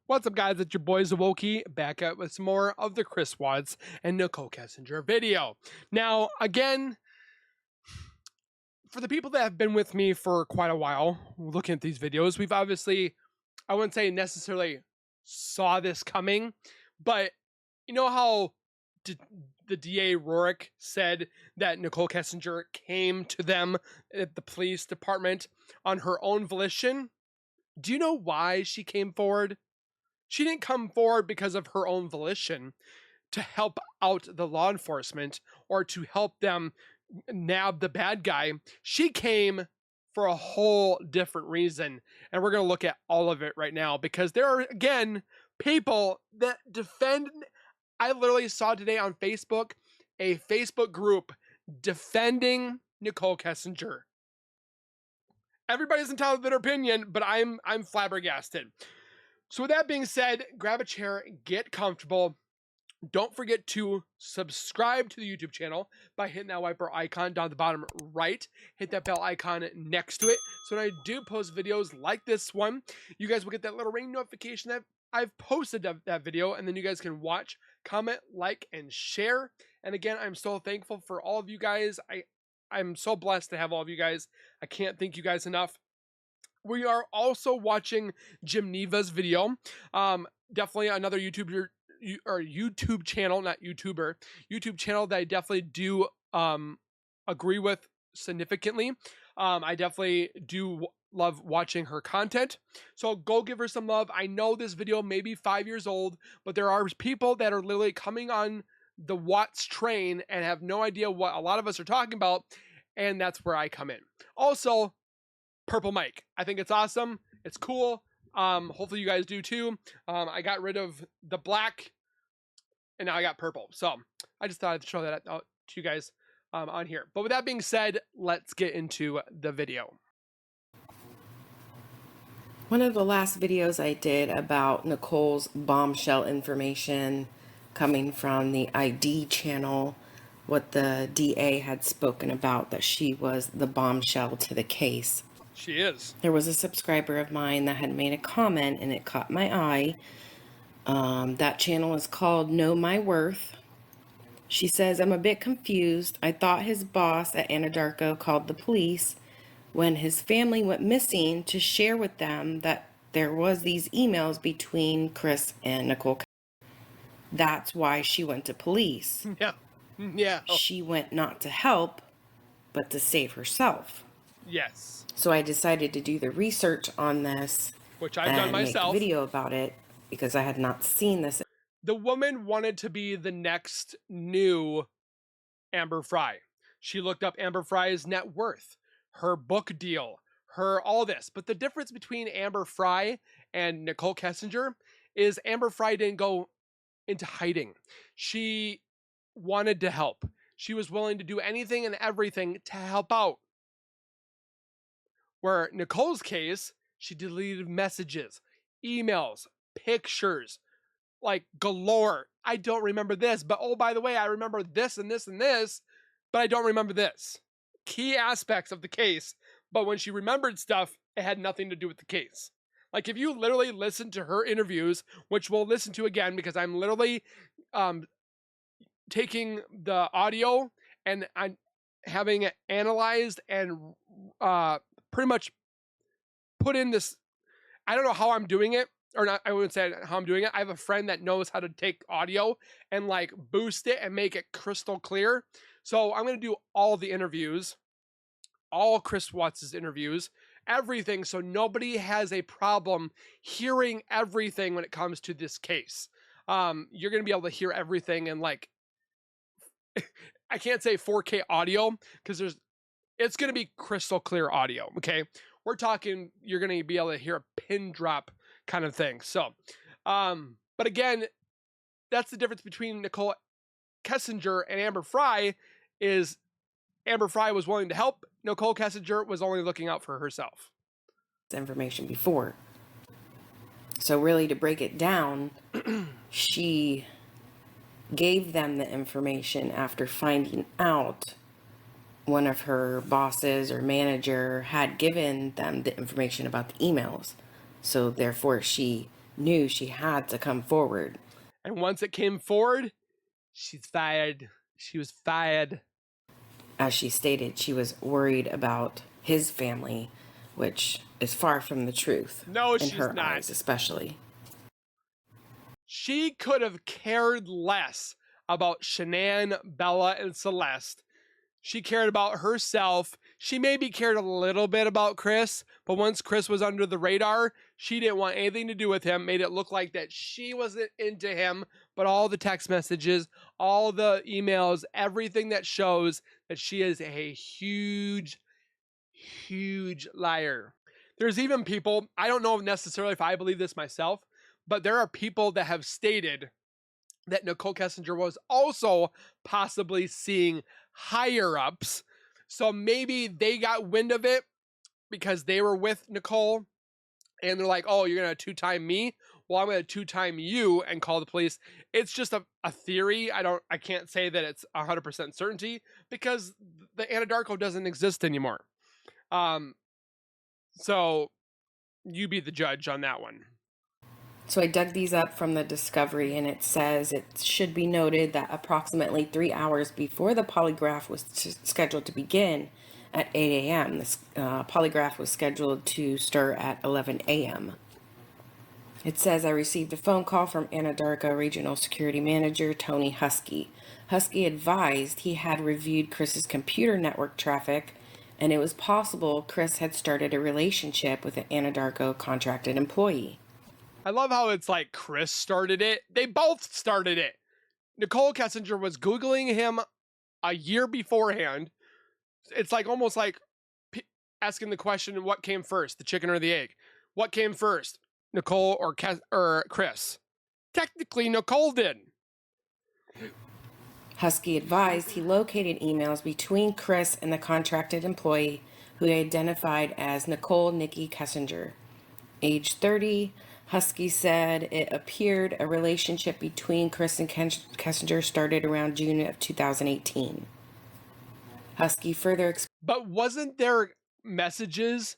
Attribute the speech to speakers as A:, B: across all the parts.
A: What's up, guys? It's your boy Zawoki back up with some more of the Chris Watts and Nichol Kessinger video. Now, again, for the people that have been with me for quite a while looking at these videos, we've obviously, I wouldn't say necessarily saw this coming, but you know how the DA Rorick said that Nichol Kessinger came to them at the police department on her own volition? Do you know why she came forward? She didn't come forward because of her own volition to help out the law enforcement or to help them nab the bad guy. She came for a whole different reason. And we're going to look at all of it right now because there are, again, people that defend. I literally saw today on Facebook a Facebook group defending Nichol Kessinger. Everybody's entitled to their opinion, but I'm flabbergasted. So with that being said, grab a chair, get comfortable. Don't forget to subscribe to the YouTube channel by hitting that wiper icon down the bottom right. Hit that bell icon next to it. So when I do post videos like this one, you guys will get that little ring notification that I've posted that video, and then you guys can watch, comment, like, and share. And again, I'm so thankful for all of you guys. I'm so blessed to have all of you guys. I can't thank you guys enough. We are also watching Jim Neva's video. Definitely another YouTube channel, not YouTuber, YouTube channel that I definitely do agree with significantly. I definitely do love watching her content. So go give her some love. I know this video may be 5 years old, but there are people that are literally coming on the Watts train and have no idea what a lot of us are talking about. And that's where I come in. Also, purple mic. I think it's awesome. It's cool. Hopefully you guys do too. I got rid of the black and now I got purple. So I just thought I'd show that out to you guys on here. But with that being said, let's get into the video.
B: One of the last videos I did about Nicole's bombshell information coming from the ID channel, what the DA had spoken about, that she was the bombshell to the case.
A: She is.
B: There was a subscriber of mine that had made a comment and it caught my eye. That channel is called Know My Worth. She says, I'm a bit confused. I thought his boss at Anadarko called the police when his family went missing to share with them that there was these emails between Chris and Nichol. That's why she went to police.
A: Yeah.
B: She went not to help, but to save herself.
A: Yes.
B: So I decided to do the research on this,
A: which I've done myself.
B: Make a video about it because I had not seen this.
A: The woman wanted to be the next new Amber Frey. She looked up Amber Frey's net worth, her book deal, her all this. But the difference between Amber Frey and Nichol Kessinger is Amber Frey didn't go into hiding. She wanted to help. She was willing to do anything and everything to help out. Where Nicole's case, she deleted messages, emails, pictures, like galore. I don't remember this, but oh, by the way, I remember this and this and this, but I don't remember this. Key aspects of the case, but when she remembered stuff, it had nothing to do with the case. Like if you literally listen to her interviews, which we'll listen to again because I'm literally taking the audio and I'm having it analyzed and pretty much put in this. I don't know how I'm doing it, or not. I wouldn't say how I'm doing it. I have a friend that knows how to take audio and like boost it and make it crystal clear. So I'm going to do all the interviews, all Chris Watts' interviews, everything. So nobody has a problem hearing everything when it comes to this case. You're going to be able to hear everything and like, I can't say 4K audio because it's going to be crystal clear audio. Okay. We're talking, you're going to be able to hear a pin drop kind of thing. So, but again, that's the difference between Nichol Kessinger and Amber Frey is Amber Frey was willing to help. Nichol Kessinger was only looking out for herself.
B: Information before. So really to break it down, she gave them the information after finding out one of her bosses or manager had given them the information about the emails. So therefore she knew she had to come forward.
A: And once it came forward, she's fired. She was fired.
B: As she stated, she was worried about his family, which is far from the truth.
A: No,
B: in
A: she's
B: her
A: not.
B: eyes, especially.
A: She could have cared less about Shanann, Bella, and Celeste. She cared about herself. She maybe cared a little bit about Chris, but once Chris was under the radar, she didn't want anything to do with him, made it look like that she wasn't into him, but all the text messages, all the emails, everything that shows that she is a huge, huge liar. There's even people, I don't know necessarily if I believe this myself, but there are people that have stated that Nichol Kessinger was also possibly seeing higher ups. So maybe they got wind of it because they were with Nicole and they're like, oh, you're going to 2-time me? Well, I'm going to 2-time you and call the police. It's just a theory. I can't say that it's 100% certainty because the Anadarko doesn't exist anymore. So you be the judge on that one.
B: So I dug these up from the discovery, and it says it should be noted that approximately 3 hours before the polygraph was scheduled to begin at 8 a.m., this polygraph was scheduled to start at 11 a.m. It says, I received a phone call from Anadarko Regional Security Manager Tony Husky. Husky advised he had reviewed Chris's computer network traffic, and it was possible Chris had started a relationship with an Anadarko contracted employee.
A: I love how it's like Chris started it. They both started it. Nichol Kessinger was Googling him a year beforehand. It's like almost like asking the question, what came first, the chicken or the egg? What came first, Nicole or Chris? Technically, Nicole did.
B: Husky advised he located emails between Chris and the contracted employee who he identified as Nicole Nikki Kessinger. Age 30, Husky said it appeared a relationship between Chris and Kessinger started around June of 2018. Husky further
A: But wasn't their messages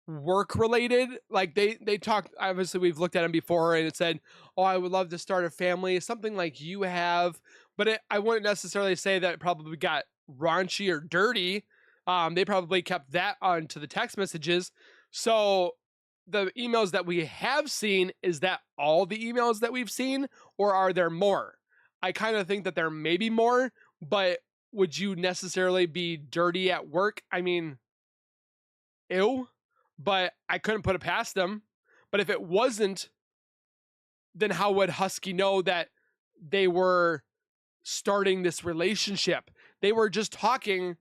A: work related? Like they talked, obviously we've looked at them before and it said, oh, I would love to start a family, something like you have, but I wouldn't necessarily say that it probably got raunchy or dirty. They probably kept that onto the text messages. So the emails that we have seen, is that all the emails that we've seen, or are there more? I kind of think that there may be more, but would you necessarily be dirty at work? I mean, ew, but I couldn't put it past them. But if it wasn't, then how would Husky know that they were starting this relationship? They were just talking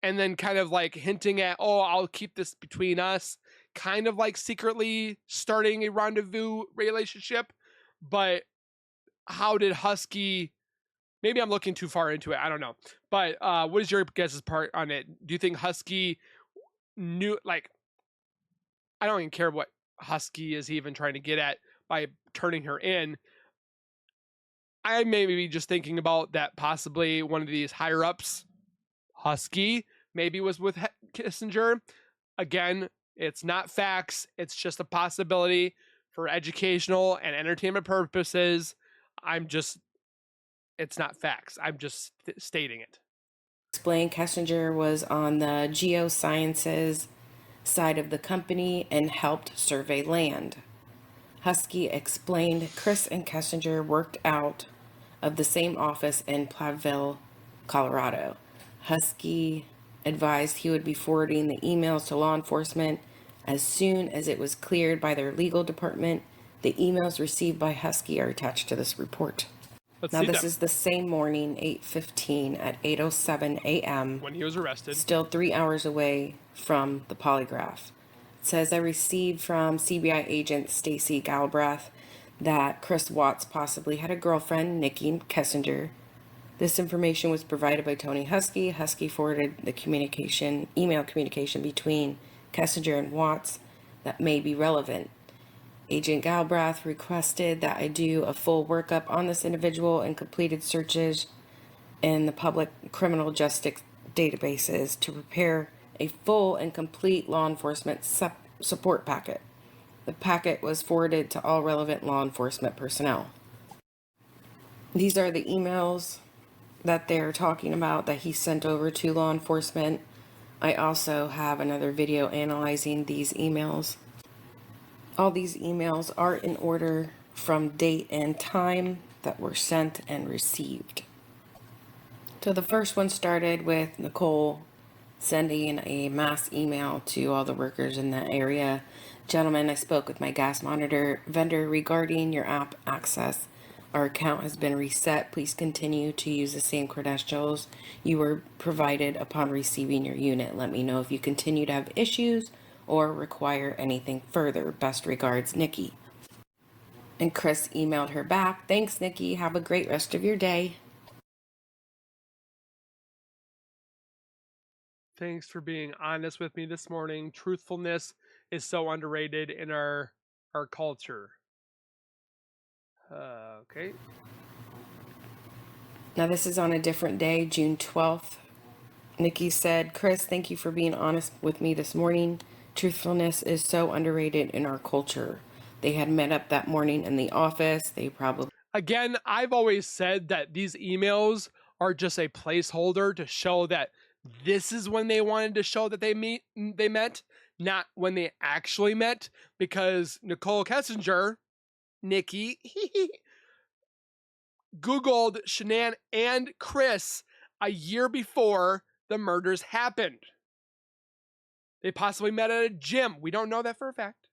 A: and then kind of like hinting at, oh, I'll keep this between us, kind of like secretly starting a rendezvous relationship. But how did Husky, maybe I'm looking too far into it, I don't know. But what is your guys' part on it? Do you think Husky knew, like, I don't even care what Husky is even trying to get at by turning her in. I may be just thinking about that possibly one of these higher ups, Husky, maybe was with Kessinger. Again, it's not facts. It's just a possibility for educational and entertainment purposes. It's not facts. I'm just stating it.
B: explained Kessinger was on the geosciences side of the company and helped survey land. Husky explained Chris and Kessinger worked out of the same office in Platteville, Colorado. Husky advised he would be forwarding the emails to law enforcement as soon as it was cleared by their legal department. The emails received by Husky are attached to this report. Now this is the same morning, 8:15 at 8:07 a.m.
A: when he was arrested.
B: Still 3 hours away from the polygraph. It says I received from CBI agent Stacy Galbraith that Chris Watts possibly had a girlfriend, Nikki Kessinger. This information was provided by Tony Husky. Husky forwarded the email communication between Kessinger and Watts that may be relevant. Agent Galbraith requested that I do a full workup on this individual and completed searches in the public criminal justice databases to prepare a full and complete law enforcement support packet. The packet was forwarded to all relevant law enforcement personnel. These are the emails that they're talking about that he sent over to law enforcement. I also have another video analyzing these emails. All these emails are in order from date and time that were sent and received. So the first one started with Nicole sending a mass email to all the workers in that area. Gentlemen, I spoke with my gas monitor vendor regarding your app access. Our account has been reset. Please continue to use the same credentials you were provided upon receiving your unit. Let me know if you continue to have issues or require anything further. Best regards, Nikki. And Chris emailed her back. Thanks, Nikki. Have a great rest of your day.
A: Thanks for being honest with me this morning. Truthfulness is so underrated in our culture. Okay.
B: Now, this is on a different day, June 12th. Nikki said, Chris, thank you for being honest with me this morning. Truthfulness is so underrated in our culture. They had met up that morning in the office. They probably.
A: Again, I've always said that these emails are just a placeholder to show that this is when they wanted to show that they met, not when they actually met, because Nichol Kessinger, Nikki, Googled Shanann and Chris a year before the murders happened. They possibly met at a gym. We don't know that for a fact.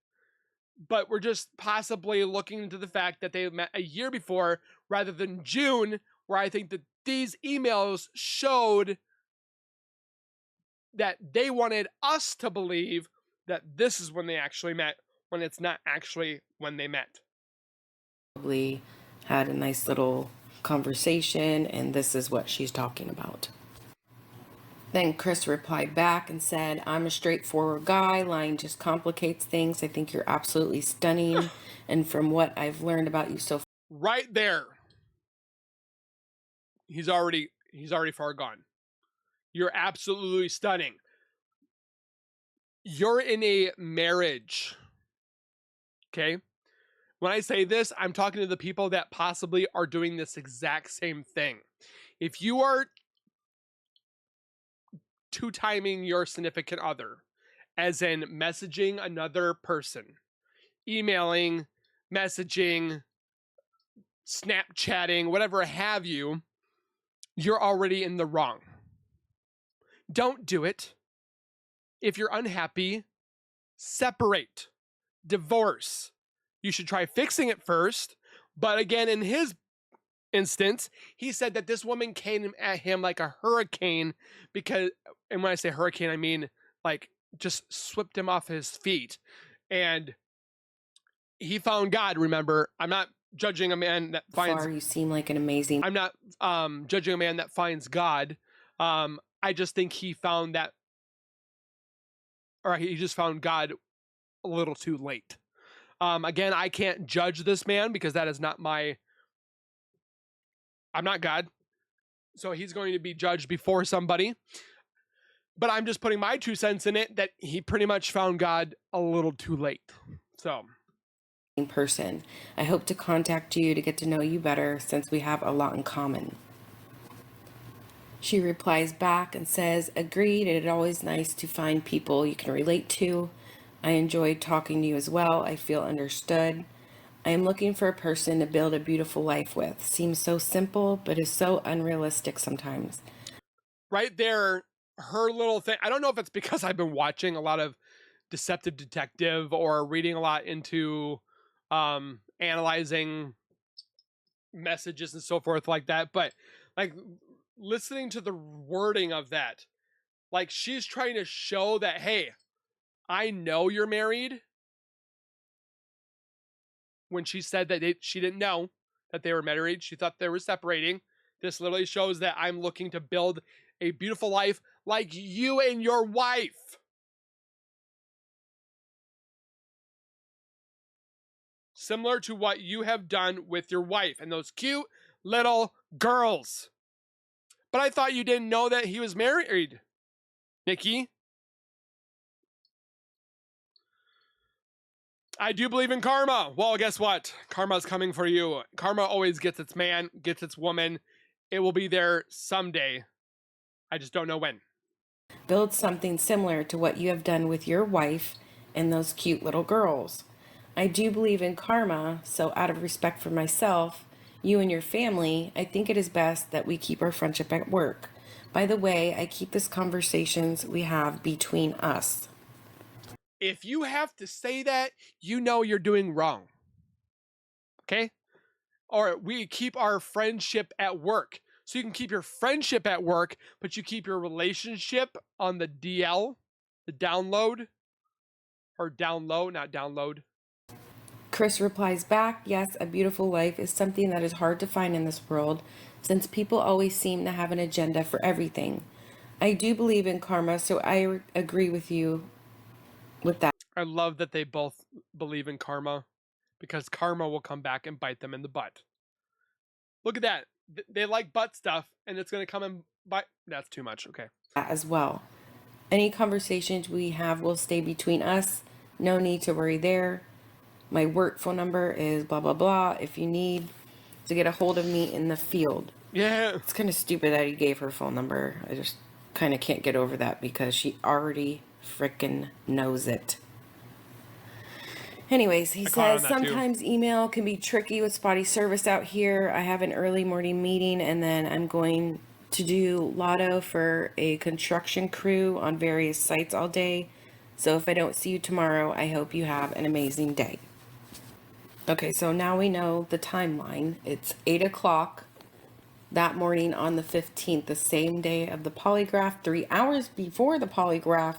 A: But we're just possibly looking into the fact that they met a year before rather than June, where I think that these emails showed that they wanted us to believe that this is when they actually met, when it's not actually when they met.
B: Probably had a nice little conversation, and this is what she's talking about. Then Chris replied back and said, I'm a straightforward guy. Lying just complicates things. I think you're absolutely stunning. And from what I've learned about you so far.
A: Right there. He's already far gone. You're absolutely stunning. You're in a marriage. Okay? When I say this, I'm talking to the people that possibly are doing this exact same thing. If you are two-timing your significant other, as in messaging another person, emailing, messaging, Snapchatting, whatever have you, you're already in the wrong. Don't do it. If you're unhappy, separate, divorce. You should try fixing it first. But again, in his instance, he said that this woman came at him like a hurricane because, and when I say hurricane, I mean like just swept him off his feet. And he found God, remember. I'm not judging a man that finds.
B: Far, you seem like an amazing.
A: I'm not judging a man that finds God. I just think he found that, or he just found God a little too late. Again, I can't judge this man because that is not my. I'm not God, so he's going to be judged before somebody. But I'm just putting my 2 cents in it that he pretty much found God a little too late. So.
B: Person. I hope to contact you to get to know you better since we have a lot in common. She replies back and says, agreed, it's always nice to find people you can relate to. I enjoyed talking to you as well. I feel understood. I am looking for a person to build a beautiful life with. Seems so simple, but is so unrealistic sometimes.
A: Right there, her little thing. I don't know if it's because I've been watching a lot of Deceptive Detective or reading a lot into analyzing messages and so forth like that, but like listening to the wording of that, like she's trying to show that, hey, I know you're married, when she said that she didn't know that they were married. She thought they were separating. This literally shows that I'm looking to build a beautiful life like you and your wife. Similar to what you have done with your wife and those cute little girls. But I thought you didn't know that he was married, Nikki. I do believe in karma. Well, guess what? Karma's coming for you. Karma always gets its man, gets its woman. It will be there someday. I just don't know when.
B: Build something similar to what you have done with your wife and those cute little girls. I do believe in karma, so out of respect for myself, you and your family, I think it is best that we keep our friendship at work. By the way, I keep these conversations we have between us.
A: If you have to say that, you know you're doing wrong. Okay? Or we keep our friendship at work. So you can keep your friendship at work, but you keep your relationship on the DL, the download, or down low, not download.
B: Chris replies back, yes, a beautiful life is something that is hard to find in this world, since people always seem to have an agenda for everything. I do believe in karma, so I agree with you with that.
A: I love that they both believe in karma, because karma will come back and bite them in the butt. Look at that. They like butt stuff, and it's going to come and bite. That's too much. Okay.
B: As well. Any conversations we have will stay between us. No need to worry there. My work phone number is blah, blah, blah. If you need to get a hold of me in the field.
A: Yeah.
B: It's kind of stupid that he gave her phone number. I just kind of can't get over that because she already freaking knows it. Anyways, he says sometimes email can be tricky with spotty service out here. I have an early morning meeting and then I'm going to do lotto for a construction crew on various sites all day. So if I don't see you tomorrow, I hope you have an amazing day. Okay, so now we know the timeline. It's 8 o'clock that morning on the 15th, the same day of the polygraph, 3 hours before the polygraph.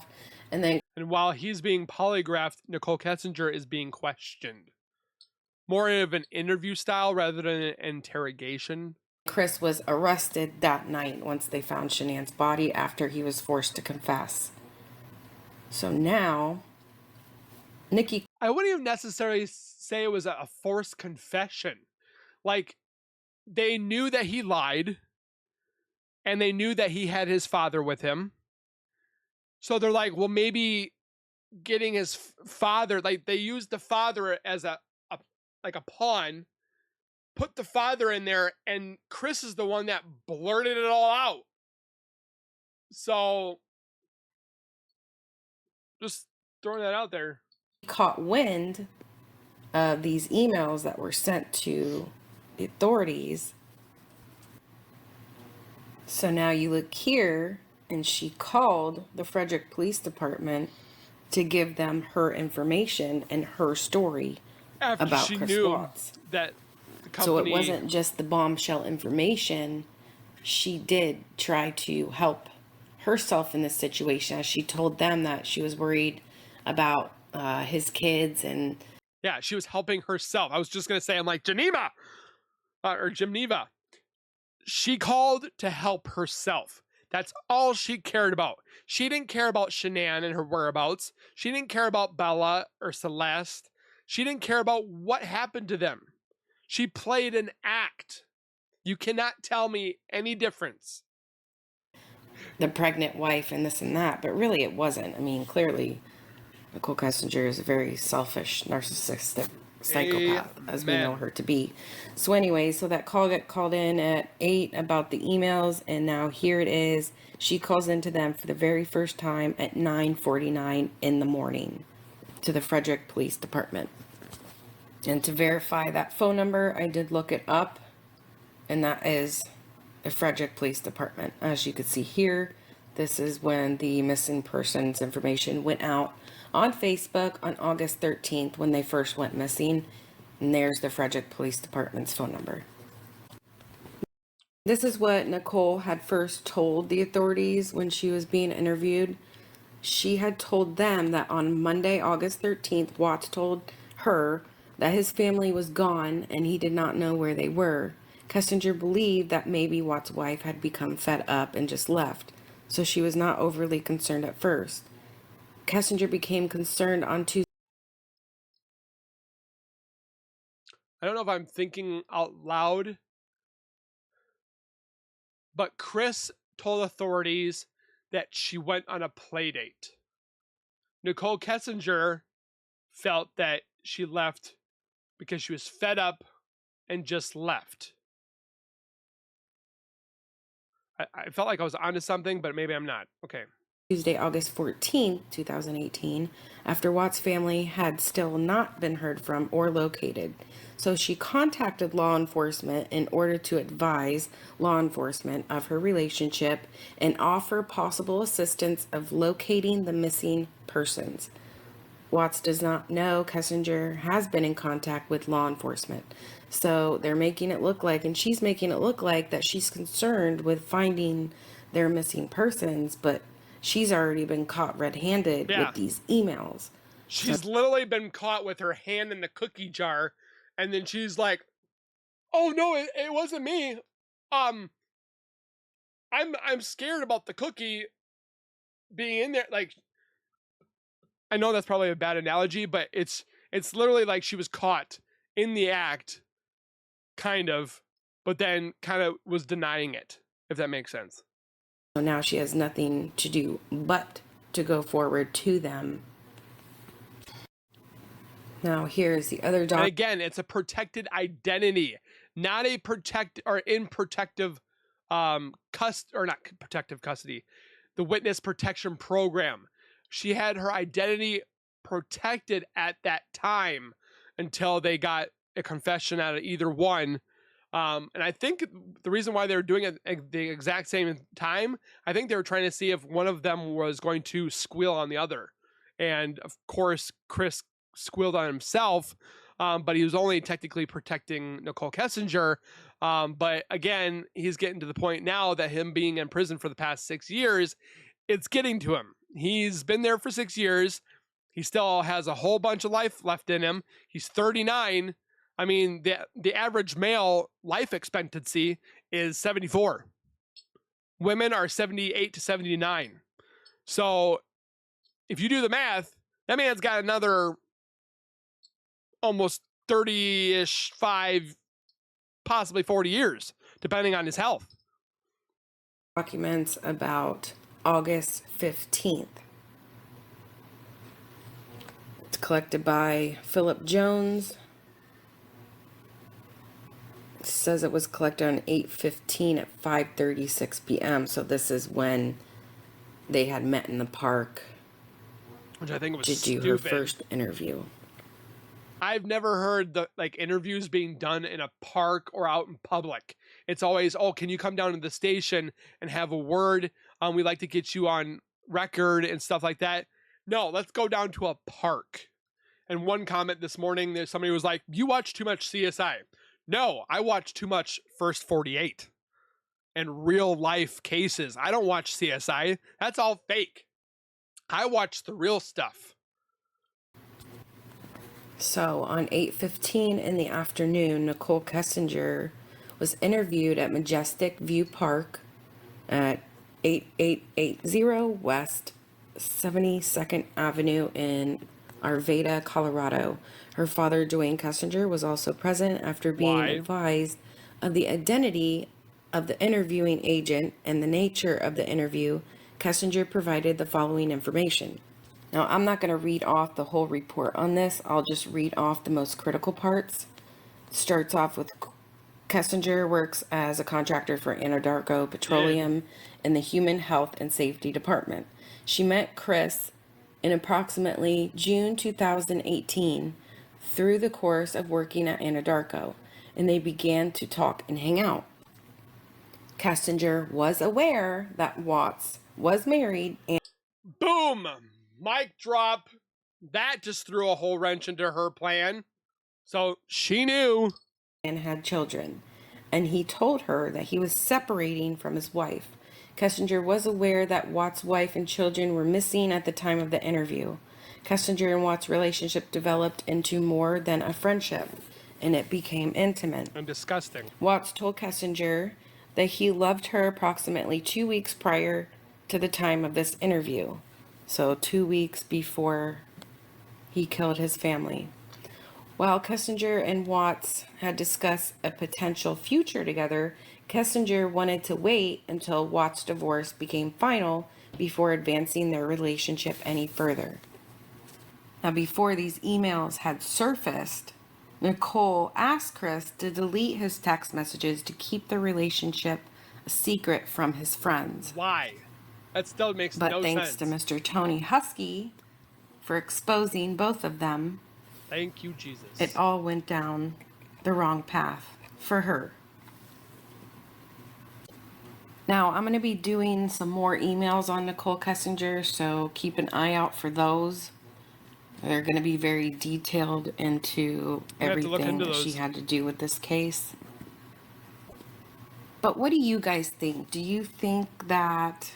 B: And
A: while he's being polygraphed, Nichol Kessinger is being questioned. More of an interview style rather than an interrogation.
B: Chris was arrested that night once they found Shanann's body after he was forced to confess. So now, Nikki...
A: I wouldn't even necessarily say it was a forced confession. Like, they knew that he lied, and they knew that he had his father with him. So they're like, well, maybe getting his father, like they used the father as a pawn, put the father in there, and Chris is the one that blurted it all out. So just throwing that out there.
B: Caught wind of these emails that were sent to the authorities. So now you look here, and she called the Frederick Police Department to give them her information and her story
A: after
B: about
A: she
B: Chris
A: knew
B: Watts.
A: That the company...
B: So it wasn't just the bombshell information. She did try to help herself in this situation, as she told them that she was worried about his kids. And
A: yeah, she was helping herself. I was just gonna say, I'm like, Geneva or Geneva. She called to help herself. That's all she cared about. She didn't care about Shanann and her whereabouts. She didn't care about Bella or Celeste. She didn't care about what happened to them. She played an act. You cannot tell me any difference.
B: The pregnant wife and this and that, but really it wasn't. I mean, clearly, Nichol Kessinger is a very selfish, narcissistic psychopath, as we know her to be. So anyway, so that call got called in at 8 about the emails, and now here it is. She calls into them for the very first time at 9:49 in the morning to the Frederick Police Department. And to verify that phone number, I did look it up, and that is the Frederick Police Department. As you can see here, this is when the missing persons information went out on Facebook on August 13th when they first went missing. And there's the Frederick Police Department's phone number. This is what Nicole had first told the authorities when she was being interviewed. She had told them that on Monday, August 13th, Watts told her that his family was gone and he did not know where they were. Kessinger believed that maybe Watts' wife had become fed up and just left, so she was not overly concerned at first. Kessinger became concerned on Tuesday.
A: I don't know if I'm thinking out loud, but Chris told authorities that she went on a play date. Nichol Kessinger felt that she left because she was fed up and just left. I felt like I was onto something, but maybe I'm not. Okay.
B: Tuesday, August 14th, 2018, after Watt's family had still not been heard from or located. So she contacted law enforcement in order to advise law enforcement of her relationship and offer possible assistance of locating the missing persons. Watts does not know Kessinger has been in contact with law enforcement. So they're making it look like, and she's making it look like, that she's concerned with finding their missing persons, but she's already been caught red-handed with these emails.
A: She's literally been caught with her hand in the cookie jar, and then she's like, "Oh no, it wasn't me. I'm scared about the cookie being in there." Like, I know that's probably a bad analogy, but it's literally like she was caught in the act, kind of, but then kind of was denying it, if that makes sense.
B: So now she has nothing to do but to go forward to them. Now here's the other
A: And again, it's a protected identity, not a protective custody, the witness protection program. She had her identity protected at that time until they got a confession out of either one. And I think the reason why they were doing it at the exact same time, I think they were trying to see if one of them was going to squeal on the other. And of course, Chris squealed on himself, but he was only technically protecting Nichol Kessinger. But again, he's getting to the point now that him being in prison for the past 6 years, it's getting to him. He's been there for 6 years. He still has a whole bunch of life left in him. He's 39. I mean, the average male life expectancy is 74. Women are 78 to 79. So if you do the math, that man's got another almost 30-ish, 5, possibly 40 years, depending on his health.
B: Documents about August 15th. It's collected by Philip Jones. It says it was collected on 8/15 at 5:36 p.m. So this is when they had met in the park,
A: which I think was
B: to do her first interview.
A: I've never heard the interviews being done in a park or out in public. It's always, "Oh, can you come down to the station and have a word? We'd like to get you on record," and stuff like that. No, let's go down to a park. And one comment this morning, there somebody was like, "You watch too much CSI." No, I watch too much First 48 and real life cases. I don't watch CSI. That's all fake. I watch the real stuff.
B: So on 8:15 in the afternoon, Nichol Kessinger was interviewed at Majestic View Park at 8880 West 72nd Avenue in Arvada, Colorado. Her father, Dwayne Kessinger, was also present. After being advised of the identity of the interviewing agent and the nature of the interview, Kessinger provided the following information. Now, I'm not going to read off the whole report on this. I'll just read off the most critical parts. It starts off with Kessinger works as a contractor for Anadarko Petroleum in the Human Health and Safety Department. She met Chris in approximately June 2018 through the course of working at Anadarko, and they began to talk and hang out. Kessinger was aware that Watts was married and
A: boom, mic drop. That just threw a whole wrench into her plan. So she knew
B: and had children, and he told her that he was separating from his wife. Kessinger was aware that Watts' wife and children were missing at the time of the interview. Kessinger and Watts' relationship developed into more than a friendship, and it became intimate
A: and disgusting.
B: Watts told Kessinger that he loved her approximately 2 weeks prior to the time of this interview. So 2 weeks before he killed his family. While Kessinger and Watts had discussed a potential future together, Kessinger wanted to wait until Watts' divorce became final before advancing their relationship any further. Now, before these emails had surfaced, Nicole asked Chris to delete his text messages to keep the relationship a secret from his friends.
A: Why? That still makes
B: But
A: no
B: thanks to
A: sense.
B: Mr. Tony Husky for exposing both of them,
A: Thank you,
B: it
A: Jesus.
B: all went down the wrong path for her. Now, I'm going to be doing some more emails on Nichol Kessinger, so keep an eye out for those. They're going to be very detailed into
A: I'm gonna have to look
B: everything
A: into
B: that she
A: those.
B: had to do with this case. But what do you guys think? Do you think that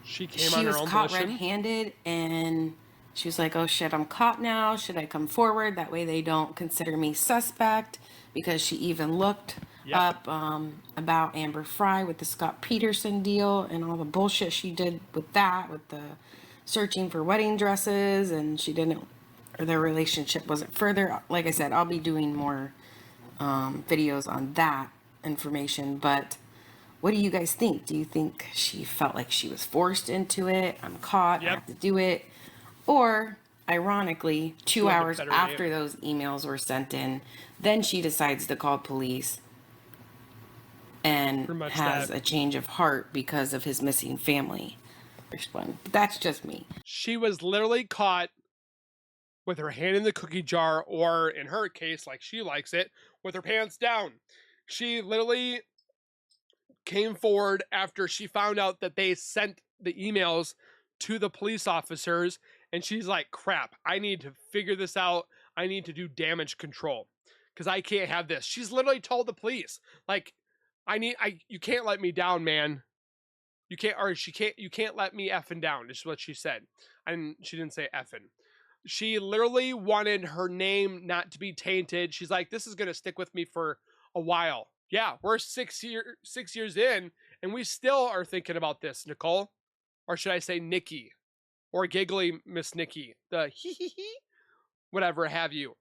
A: She came
B: she
A: on her
B: was
A: own
B: caught
A: volition.
B: red-handed and she was like, oh shit, I'm caught now. Should I come forward? That way they don't consider me suspect, because she even looked up about Amber Fry with the Scott Peterson deal and all the bullshit she did with that, with the searching for wedding dresses, and she didn't, or their relationship wasn't further. Like I said, I'll be doing more videos on that information, but what do you guys think? Do you think she felt like she was forced into it? I'm caught, I have to do it. Or, ironically, 2 hours after those emails were sent in, then she decides to call police and has a change of heart because of his missing family. But that's just me.
A: She was literally caught with her hand in the cookie jar, or in her case, like she likes it, with her pants down. She literally came forward after she found out that they sent the emails to the police officers, and she's like, crap, I need to figure this out. I need to do damage control because I can't have this. She's literally told the police, like, you can't let me down, man. You can't let me effing down, is what she said. And she didn't say effing. She literally wanted her name not to be tainted. She's like, this is going to stick with me for a while. Yeah, we're 6 years in, and we still are thinking about this, Nicole. Or should I say Nikki? Or giggly Miss Nikki. The hee hee hee. Whatever have you.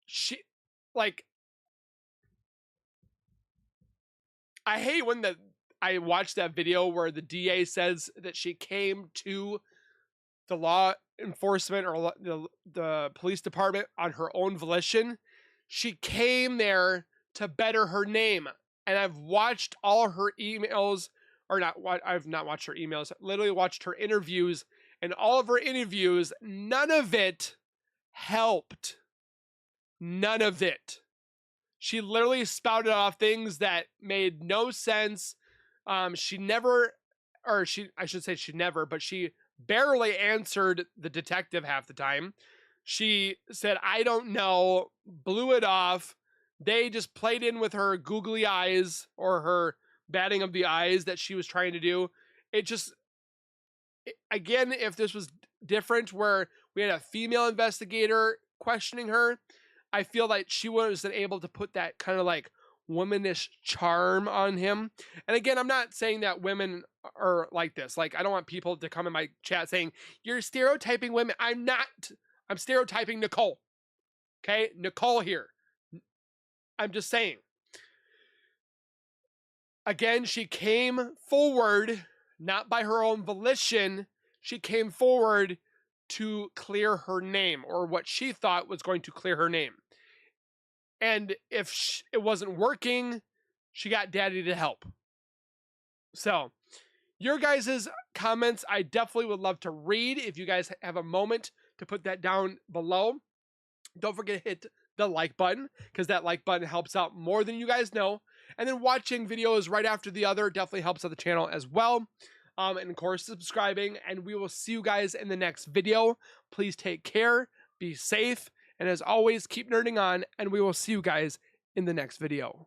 A: She, like, I hate when I watched that video where the DA says that she came to the law enforcement or the police department on her own volition. She came there to better her name. And I've watched all her emails, or not, I've not watched her emails, literally watched her interviews, and all of her interviews, none of it helped. None of it. She literally spouted off things that made no sense. She never, I should say she never, but she barely answered the detective half the time. She said, I don't know, blew it off. They just played in with her googly eyes, or her batting of the eyes that she was trying to do. Again, if this was different where we had a female investigator questioning her, I feel like she wasn't able to put that kind of like womanish charm on him. And again, I'm not saying that women are like this. Like, I don't want people to come in my chat saying, you're stereotyping women. I'm not. I'm stereotyping Nicole. Okay? Nicole here. I'm just saying. Again, she came forward, not by her own volition. She came forward to clear her name, or what she thought was going to clear her name. And if it wasn't working, she got daddy to help. So, your guys' comments, I definitely would love to read. If you guys have a moment to put that down below. Don't forget to hit the like button, because that like button helps out more than you guys know. And then watching videos right after the other definitely helps out the channel as well. And of course, subscribing. And we will see you guys in the next video. Please take care, be safe, and as always, keep nerding on, and we will see you guys in the next video.